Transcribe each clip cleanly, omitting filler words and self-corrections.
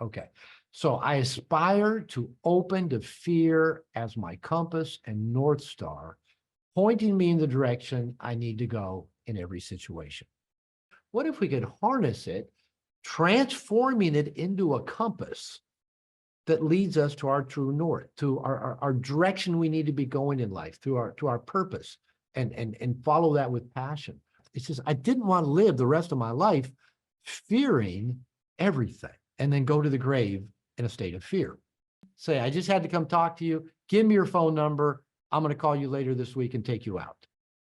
Okay. So I aspire to open to fear as my compass and North Star, pointing me in the direction I need to go in every situation. What if we could harness it, transforming it into a compass that leads us to our true north, to our direction we need to be going in life, to our purpose, and follow that with passion. It's just I didn't want to live the rest of my life fearing everything and then go to the grave in a state of fear. Say, I just had to come talk to you. Give me your phone number. I'm going to call you later this week and take you out.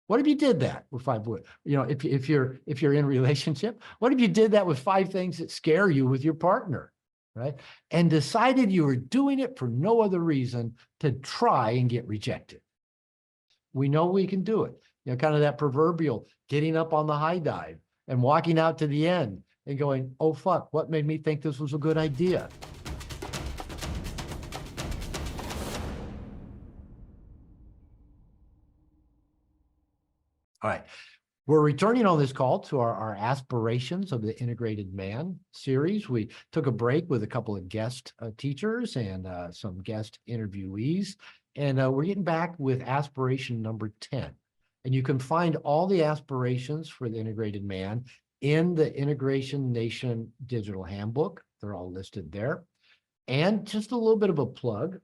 What if you did that with five? If you're in a relationship, what if you did that with 5 things that scare you with your partner, right? And decided you were doing it for no other reason to try and get rejected. We know we can do it. Kind of that proverbial getting up on the high dive and walking out to the end and going, oh, fuck, what made me think this was a good idea? All right. We're returning on this call to our Aspirations of the Integrated Man series. We took a break with a couple of guest teachers and some guest interviewees, and we're getting back with aspiration number 10. And you can find all the aspirations for the Integrated Man in the Integration Nation Digital Handbook. They're all listed there. And just a little bit of a plug.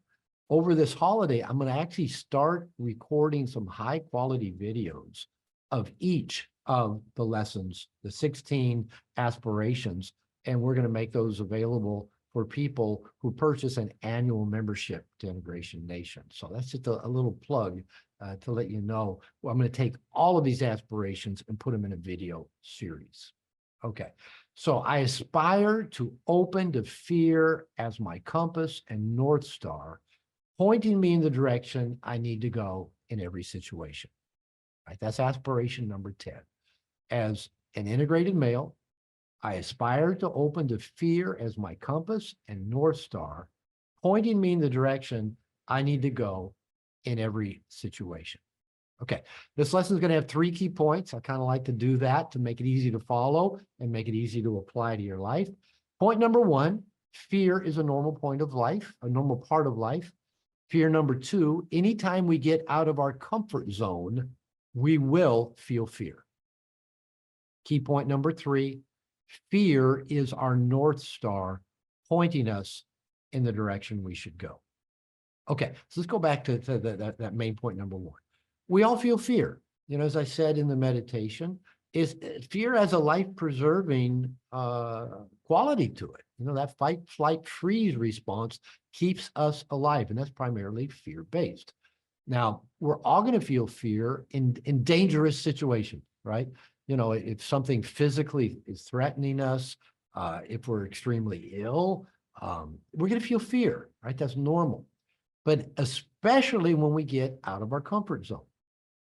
Over this holiday, I'm going to actually start recording some high quality videos of each of the lessons, the 16 aspirations, and we're going to make those available for people who purchase an annual membership to Integration Nation. So that's just a little plug to let you know. Well, I'm going to take all of these aspirations and put them in a video series. Okay, so I aspire to open to fear as my compass and North Star, pointing me in the direction I need to go in every situation. Right? That's aspiration number 10. As an integrated male, I aspire to open to fear as my compass and North Star, pointing me in the direction I need to go in every situation. Okay, this lesson is going to have 3 key points. I kind of like to do that to make it easy to follow and make it easy to apply to your life. Point number 1, fear is a normal point of life, a normal part of life. Fear number 2, anytime we get out of our comfort zone, we will feel fear. Key point number 3, fear is our North Star pointing us in the direction we should go. Okay, so let's go back to that main point number 1. We all feel fear. As I said in the meditation, is fear has a life-preserving quality to it. That fight, flight, freeze response keeps us alive, and that's primarily fear-based. Now, we're all going to feel fear in dangerous situations, right? If something physically is threatening us, if we're extremely ill, we're going to feel fear, right? That's normal. But especially when we get out of our comfort zone,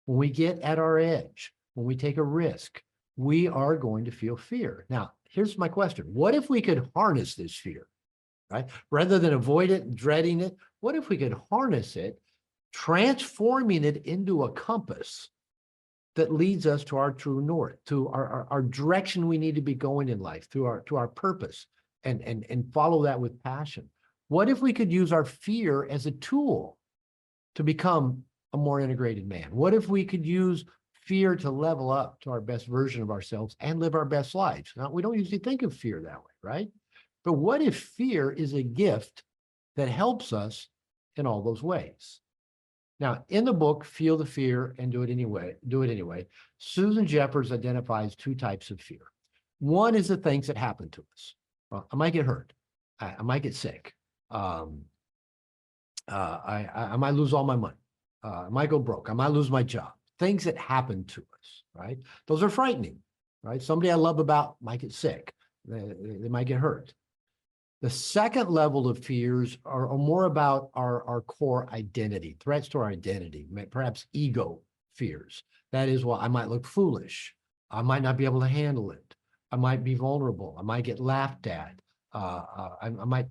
when we get at our edge, when we take a risk, we are going to feel fear. Now, here's my question. What if we could harness this fear, right? Rather than avoid it and dreading it, what if we could harness it, transforming it into a compass that leads us to our true north, to our direction we need to be going in life, to our purpose, and follow that with passion? What if we could use our fear as a tool to become a more integrated man? What if we could use fear to level up to our best version of ourselves and live our best lives? Now, we don't usually think of fear that way, right? But what if fear is a gift that helps us in all those ways? Now, in the book, Feel the Fear and Do It Anyway, Susan Jeffers identifies 2 types of fear. One is the things that happen to us. Well, I might get hurt. I might get sick. I might lose all my money. I might go broke. I might lose my job. Things that happen to us, right? Those are frightening, right? Somebody I love about might get sick. They might get hurt. The second level of fears are more about our core identity, threats to our identity, perhaps ego fears. That is, well, I might look foolish. I might not be able to handle it. I might be vulnerable. I might get laughed at. I might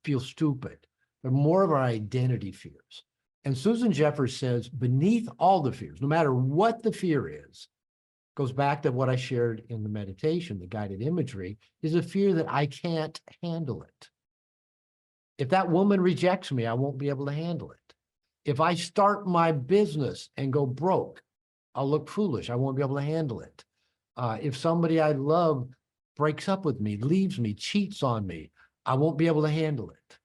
feel stupid. They're more of our identity fears. And Susan Jeffers says, beneath all the fears, no matter what the fear is, goes back to what I shared in the meditation, the guided imagery, is a fear that I can't handle it. If that woman rejects me, I won't be able to handle it. If I start my business and go broke, I'll look foolish. I won't be able to handle it. If somebody I love breaks up with me, leaves me, cheats on me, I won't be able to handle it.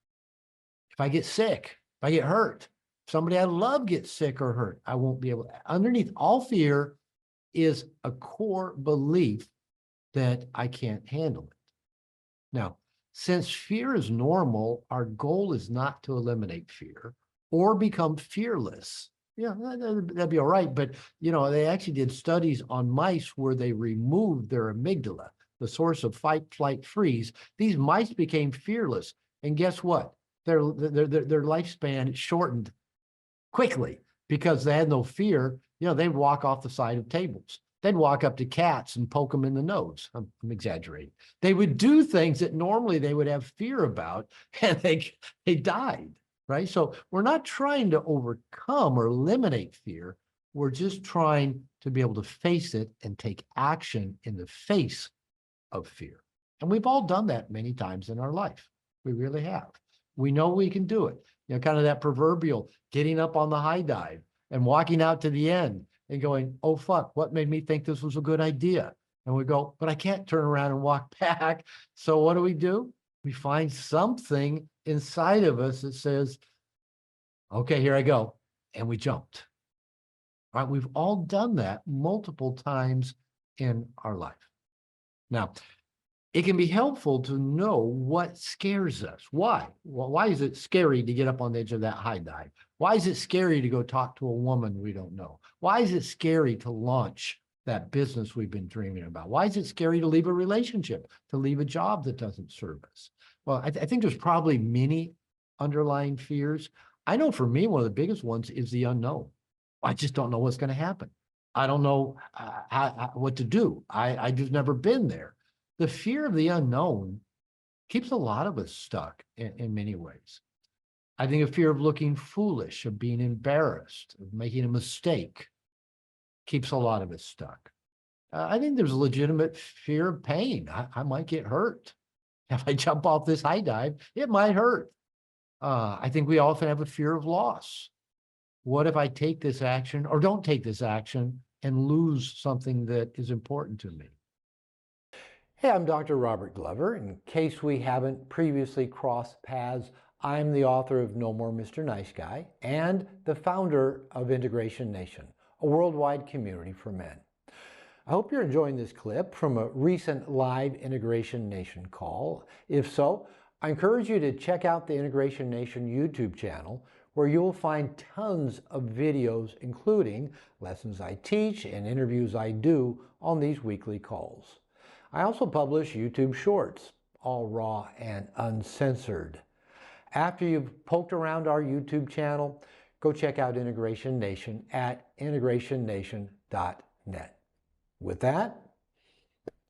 If I get sick, if I get hurt, if somebody I love gets sick or hurt, I won't be able to. Underneath all fear is a core belief that I can't handle it. Now, since fear is normal, our goal is not to eliminate fear or become fearless. Yeah, that'd be all right. But, they actually did studies on mice where they removed their amygdala, the source of fight, flight, freeze. These mice became fearless. And guess what? Their lifespan shortened quickly because they had no fear. They'd walk off the side of tables. They'd walk up to cats and poke them in the nose. I'm exaggerating. They would do things that normally they would have fear about, and they died, right? So we're not trying to overcome or eliminate fear. We're just trying to be able to face it and take action in the face of fear. And we've all done that many times in our life. We really have. We know we can do it. Kind of that proverbial getting up on the high dive and walking out to the end and going, oh, fuck, what made me think this was a good idea? And we go, but I can't turn around and walk back. So what do? We find something inside of us that says, okay, here I go. And we jumped. All right, we've all done that multiple times in our life. Now, it can be helpful to know what scares us. Why? Well, why is it scary to get up on the edge of that high dive? Why is it scary to go talk to a woman we don't know? Why is it scary to launch that business we've been dreaming about? Why is it scary to leave a relationship, to leave a job that doesn't serve us? Well, I think there's probably many underlying fears. I know for me, one of the biggest ones is the unknown. I just don't know what's going to happen. I don't know what to do. I just never been there. The fear of the unknown keeps a lot of us stuck in many ways. I think a fear of looking foolish, of being embarrassed, of making a mistake keeps a lot of us stuck. I think there's a legitimate fear of pain. I might get hurt. If I jump off this high dive, it might hurt. I think we often have a fear of loss. What if I take this action or don't take this action and lose something that is important to me? Hey, I'm Dr. Robert Glover. In case we haven't previously crossed paths, I'm the author of No More Mr. Nice Guy and the founder of Integration Nation, a worldwide community for men. I hope you're enjoying this clip from a recent live Integration Nation call. If so, I encourage you to check out the Integration Nation YouTube channel, where you'll find tons of videos, including lessons I teach and interviews I do on these weekly calls. I also publish YouTube Shorts, all raw and uncensored. After you've poked around our YouTube channel, go check out Integration Nation at integrationnation.net. With that,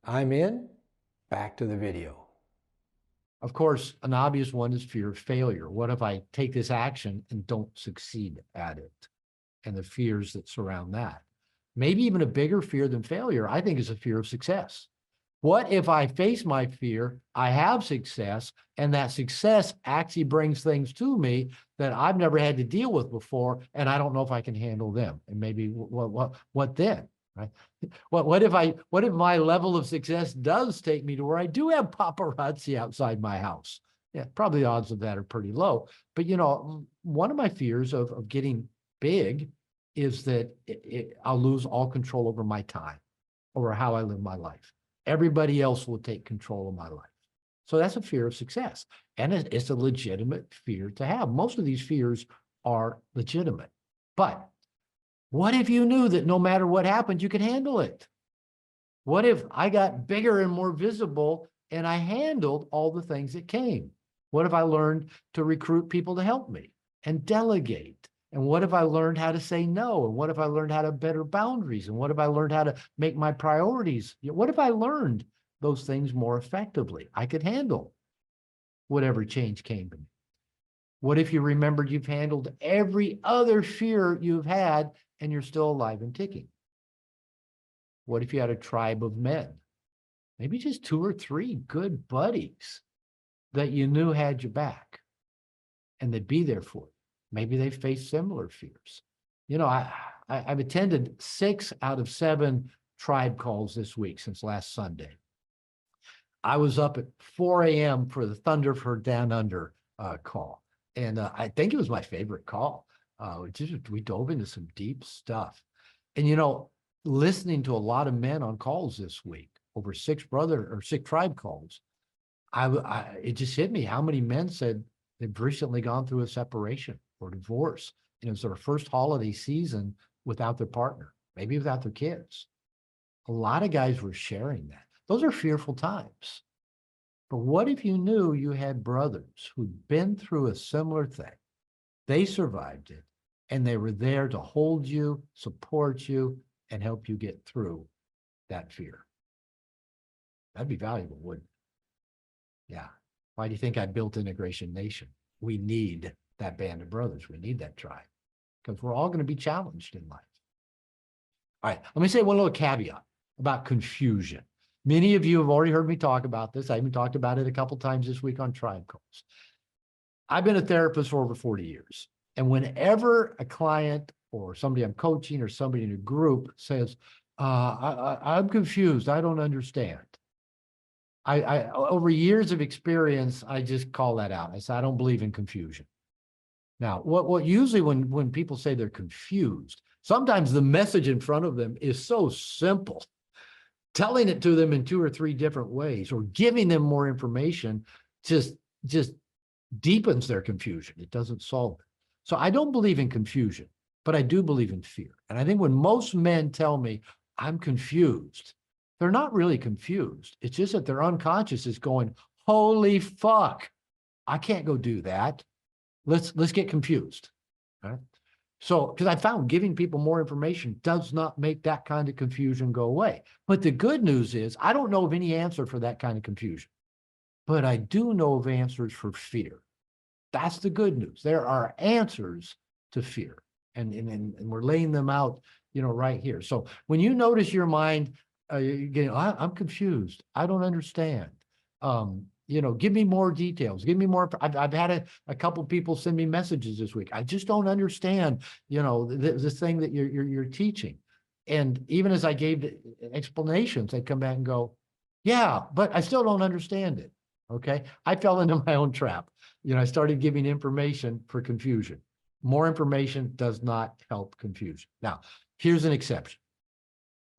I'm in. Back to the video. Of course, an obvious one is fear of failure. What if I take this action and don't succeed at it? And the fears that surround that. Maybe even a bigger fear than failure, I think, is a fear of success. What if I face my fear, I have success, and that success actually brings things to me that I've never had to deal with before, and I don't know if I can handle them? And maybe what then? Right? What if my level of success does take me to where I do have paparazzi outside my house? Yeah, probably the odds of that are pretty low. But one of my fears of getting big is that I'll lose all control over my time, over how I live my life. Everybody else will take control of my life. So that's a fear of success. And it's a legitimate fear to have. Most of these fears are legitimate. But what if you knew that no matter what happened, you could handle it? What if I got bigger and more visible and I handled all the things that came? What if I learned to recruit people to help me and delegate? And what if I learned how to say no? And what if I learned how to better boundaries? And what if I learned how to make my priorities? What if I learned those things more effectively? I could handle whatever change came to me. What if you remembered you've handled every other fear you've had and you're still alive and ticking? What if you had a tribe of men, maybe just 2 or 3 good buddies that you knew had your back? and they'd be there for you. Maybe they face similar fears. You know, I've attended 6 out of 7 tribe calls this week since last Sunday. I was up at 4 a.m. for the Thunder for Down Under call. And I think it was my favorite call. We dove into some deep stuff. And, you know, listening to a lot of men on calls this week, over 6 tribe calls, it just hit me how many men said they've recently gone through a separation or divorce. And it was their first holiday season without their partner, maybe without their kids. A lot of guys were sharing that. Those are fearful times. But what if you knew you had brothers who'd been through a similar thing? They survived it, and they were there to hold you, support you, and help you get through that fear. That'd be valuable, wouldn't it? Yeah. Why do you think I built Integration Nation? We need that band of brothers. We need that tribe because we're all going to be challenged in life. All right. Let me say one little caveat about confusion. Many of you have already heard me talk about this. I even talked about it a couple times this week on tribe calls. I've been a therapist for over 40 years. And whenever a client or somebody I'm coaching or somebody in a group says, I'm confused, I don't understand. I over years of experience, I just call that out. I say, I don't believe in confusion. Now, what usually when people say they're confused, sometimes the message in front of them is so simple. Telling it to them in 2 or 3 different ways or giving them more information just deepens their confusion. It doesn't solve it. So I don't believe in confusion, but I do believe in fear. And I think when most men tell me I'm confused, they're not really confused. It's just that their unconscious is going, holy fuck, I can't go do that. Let's get confused. Right? So, because I found giving people more information does not make that kind of confusion go away. But the good news is I don't know of any answer for that kind of confusion, but I do know of answers for fear. That's the good news. There are answers to fear, and we're laying them out, you know, right here. So when you notice your mind, you're getting, I'm confused. I don't understand. You know, give me more details. Give me more. I've had a couple people send me messages this week. I just don't understand, you know, this thing that you're teaching. And even as I gave the explanations, they come back and go, yeah, but I still don't understand it. Okay. I fell into my own trap. You know, I started giving information for confusion. More information does not help confusion. Now, here's an exception.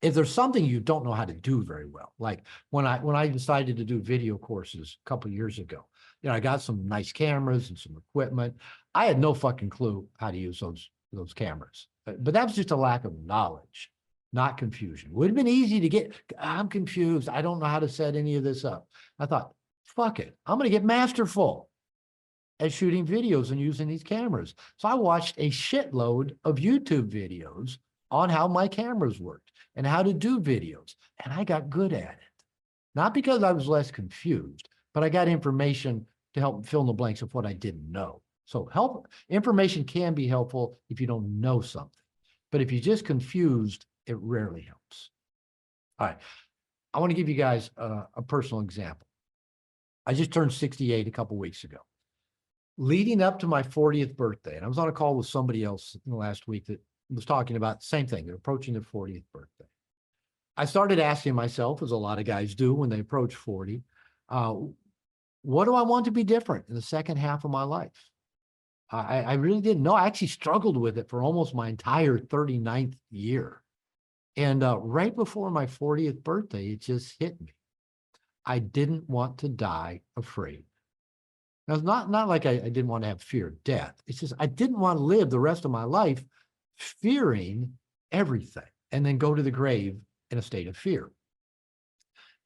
If there's something you don't know how to do very well, like when I decided to do video courses a couple of years ago, you know, I got some nice cameras and some equipment. I had no fucking clue how to use those cameras, but that was just a lack of knowledge, not confusion. Would have been easy to get, I'm confused. I don't know how to set any of this up. I thought, fuck it. I'm going to get masterful at shooting videos and using these cameras. So I watched a shitload of YouTube videos on how my cameras worked and how to do videos. And I got good at it. Not because I was less confused, but I got information to help fill in the blanks of what I didn't know. So information can be helpful if you don't know something. But if you're just confused, it rarely helps. All right. I want to give you guys a personal example. I just turned 68 a couple weeks ago. Leading up to my 40th birthday, and I was on a call with somebody else in the last week that was talking about the same thing. They're approaching their 40th birthday. I started asking myself, as a lot of guys do when they approach 40, what do I want to be different in the second half of my life? I really didn't know. I actually struggled with it for almost my entire 39th year. And right before my 40th birthday, it just hit me. I didn't want to die afraid. Now, it's not like I didn't want to have fear of death. It's just I didn't want to live the rest of my life fearing everything and then go to the grave in a state of fear.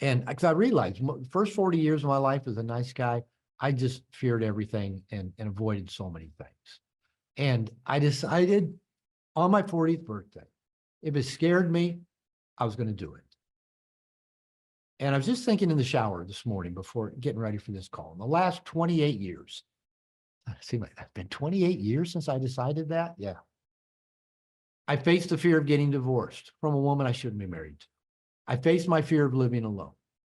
And because I realized the first 40 years of my life as a nice guy, I just feared everything and avoided so many things. And I decided on my 40th birthday, if it scared me, I was going to do it. And I was just thinking in the shower this morning before getting ready for this call. In the last 28 years, it seems like it's been 28 years since I decided that. Yeah. I faced the fear of getting divorced from a woman I shouldn't be married to. I faced my fear of living alone.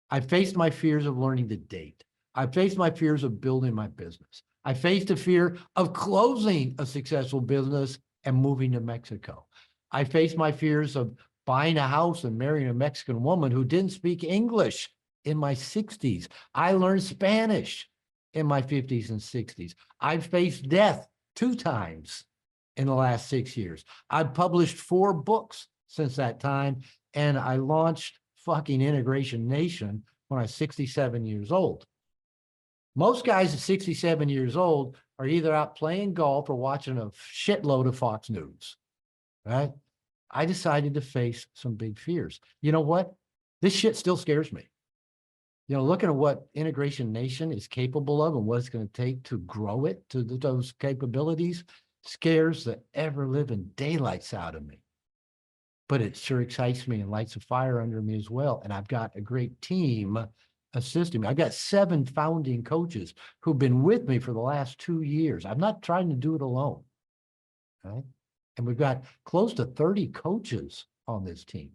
I faced my fears of learning to date. I faced my fears of building my business. I faced the fear of closing a successful business and moving to Mexico. I faced my fears of buying a house and marrying a Mexican woman who didn't speak English in my 60s. I learned Spanish in my 50s and 60s. I've faced death 2 times in the last 6 years. I've published 4 books since that time, and I launched fucking Integration Nation when I was 67 years old. Most guys at 67 years old are either out playing golf or watching a shitload of Fox News, right? I decided to face some big fears. You know what? This shit still scares me. You know, looking at what Integration Nation is capable of and what it's going to take to grow it to those capabilities scares the ever-living daylights out of me. But it sure excites me and lights a fire under me as well. And I've got a great team assisting me. I've got 7 founding coaches who've been with me for the last 2 years. I'm not trying to do it alone, right? And we've got close to 30 coaches on this team.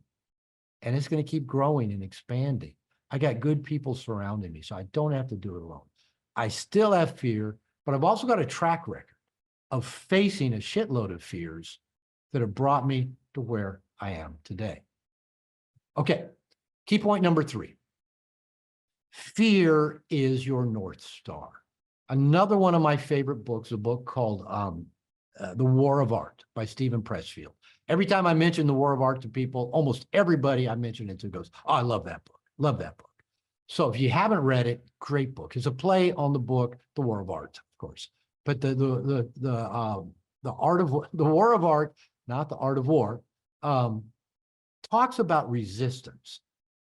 And it's going to keep growing and expanding. I got good people surrounding me, so I don't have to do it alone. I still have fear, but I've also got a track record of facing a shitload of fears that have brought me to where I am today. Okay, key point number 3. Fear is your North Star. Another one of my favorite books, a book called The War of Art by Stephen Pressfield. Every time I mention The War of Art to people, almost everybody I mention it to goes, oh, I love that book. Love that book. So if you haven't read it, great book. It's a play on the book, The War of Art, of course. But the art of the War of Art, not the art of war, talks about resistance.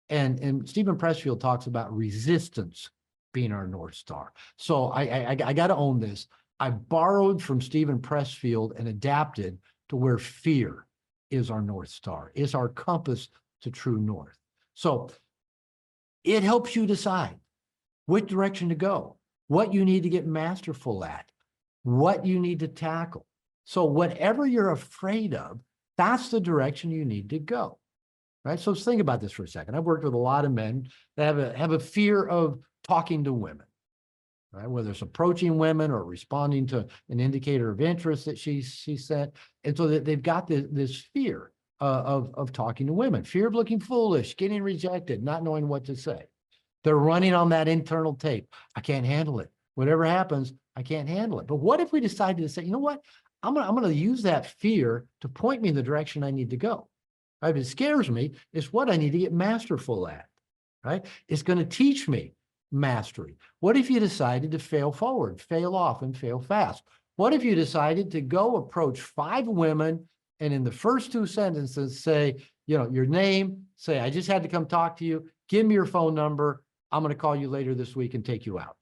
And Stephen Pressfield talks about resistance being our North Star. So I got to own this. I borrowed from Stephen Pressfield and adapted to where fear is our North Star, is our compass to true north. So it helps you decide which direction to go, what you need to get masterful at, what you need to tackle. So whatever you're afraid of, that's the direction you need to go, right? So let's think about this for a second. I've worked with a lot of men that have a fear of talking to women, right? Whether it's approaching women or responding to an indicator of interest that she sent. And so that they've got this fear of talking to women, fear of looking foolish, getting rejected, not knowing what to say. They're running on that internal tape. I can't handle it. Whatever happens, I can't handle it. But what if we decided to say, you know what? I'm gonna use that fear to point me in the direction I need to go. Right? If it scares me, it's what I need to get masterful at, right? It's going to teach me mastery. What if you decided to fail forward, fail off, and fail fast? What if you decided to go approach 5 women and in the first 2 sentences say, you know, your name, say, I just had to come talk to you. Give me your phone number. I'm going to call you later this week and take you out.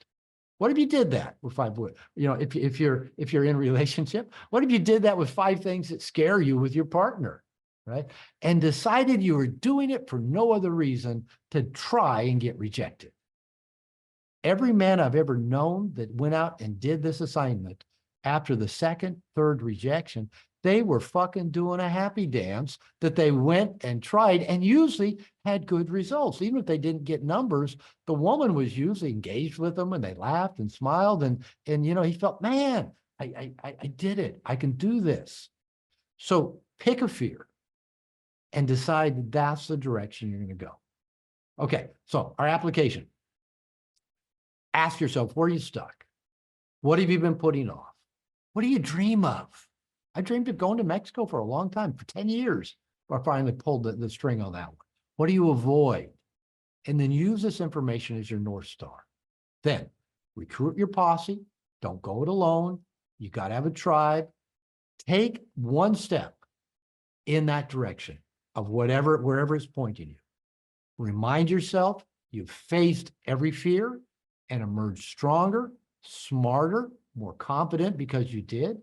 What if you did that with 5 women? You know, if you're in a relationship, what if you did that with 5 things that scare you with your partner, right? And decided you were doing it for no other reason to try and get rejected. Every man I've ever known that went out and did this assignment, after the 2nd, 3rd rejection, they were fucking doing a happy dance that they went and tried and usually had good results. Even if they didn't get numbers, the woman was usually engaged with them and they laughed and smiled. And you know, he felt, man, I did it. I can do this. So pick a fear and decide that's the direction you're going to go. Okay, so our application. Ask yourself, where are you stuck? What have you been putting off? What do you dream of? I dreamed of going to Mexico for a long time, for 10 years, before I finally pulled the string on that one. What do you avoid? And then use this information as your North Star. Then recruit your posse. Don't go it alone. You got to have a tribe. Take one step in that direction of wherever it's pointing you. Remind yourself you've faced every fear and emerged stronger, smarter, more confident because you did.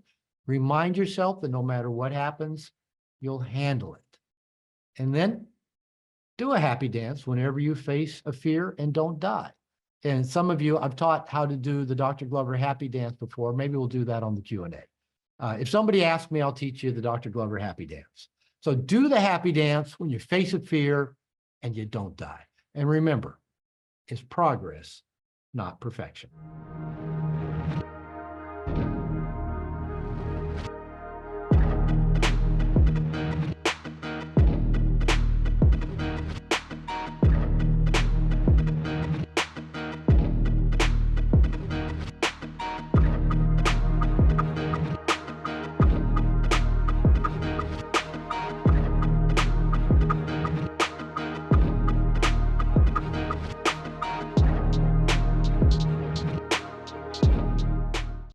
Remind yourself that no matter what happens, you'll handle it. And then do a happy dance whenever you face a fear and don't die. And some of you, I've taught how to do the Dr. Glover happy dance before. Maybe we'll do that on the Q&A. If somebody asks me, I'll teach you the Dr. Glover happy dance. So do the happy dance when you face a fear and you don't die. And remember, it's progress, not perfection.